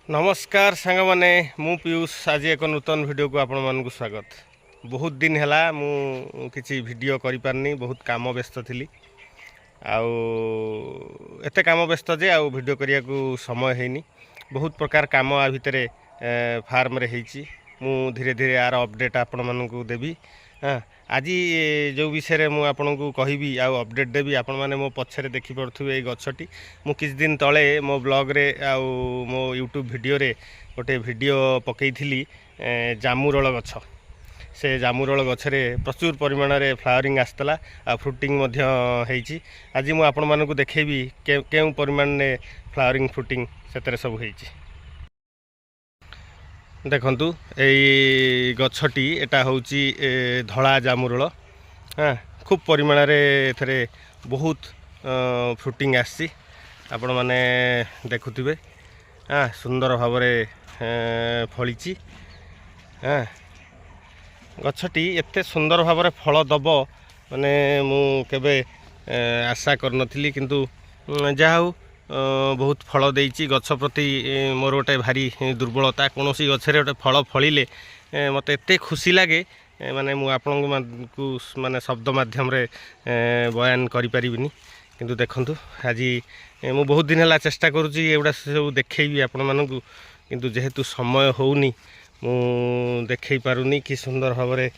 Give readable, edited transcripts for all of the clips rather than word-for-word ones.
नमस्कार सांग माने मु पीयूष आज एक नूतन वीडियो को आपण मानक स्वागत। बहुत दिन है मु किसी वीडियो करि पारनी, बहुत काम व्यस्त थी आउ एते काम व्यस्त जे आउ वीडियो करिया को समय हैनी। बहुत प्रकार काम आ भितर फार्म रे हेची मु धीरे धीरे यार अपडेट आपण मानक देवी। हाँ आज जो विषय में मुझे कहबी आउ अपडेट देवी आपण मैंने मो पछरे देखि पड़ुथिबे। गछटी मु किछ दिन तले मो ब्लॉग रे आउ मो यूट्यूब वीडियो रे गोटे वीडियो पकईथी जामुरल गछ। से जामुरल गछरे प्रचुर परिमाण रे फ्लावरिंग आसतला आ फ्रुटिंग मध्य हेची। आज मु आपण मानक देखेबी केउ परिमाण रे फ्लावरिंग फ्रुटिंग सेतरे सब हेची। देखंतु एई गछटी एटा होची धला जामुरल। हाँ खूब परिमाण रे एथरे बहुत फ्रुटिंग आसी आपण माने देखुथिबे। हाँ सुंदर भाव रे फळीची। हाँ गछटी एते सुंदर भाव रे फल दब माने मु केबे आशा करनथिली, किंतु जाहु बहुत फल देइची। गछ प्रति मोर गोटे भारी दुर्बलता, कौन सी गछरे गोटे फल फलिले मत एते खुशी लगे माने मु आपण को माने शब्द माध्यम रे बयान करि परिबिनी। किंतु देखंतु आज मु बहुत दिन है चेष्टा करूची एवडा सब देखैबी आपण मानकू, किंतु जेहेतु समय होउनी मु देखै पारुनी कि सुंदर भाव रे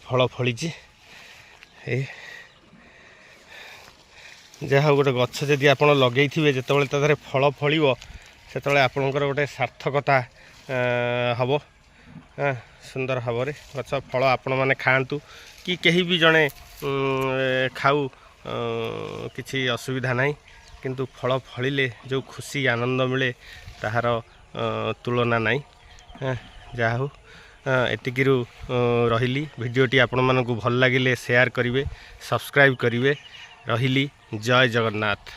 फल फलिची। जहाँ गोटे गछ जदि आप लगे जिते तार फल फल से आपणकर गोटे सार्थकता हम। हाँ सुंदर भाव में गछ फल आपण मैंने खातु कि कहीं भी जड़े खाऊ किसी असुविधा ना, किंतु फल फलिले जो खुशी आनंद मिले ताहार तुलना नाई। हाँ जहा हो एतिकी रही वीडियोटी आपण मानकू भल लगिले शेयर करिवे, सब्सक्राइब करिवे। रहिली जय जगन्नाथ।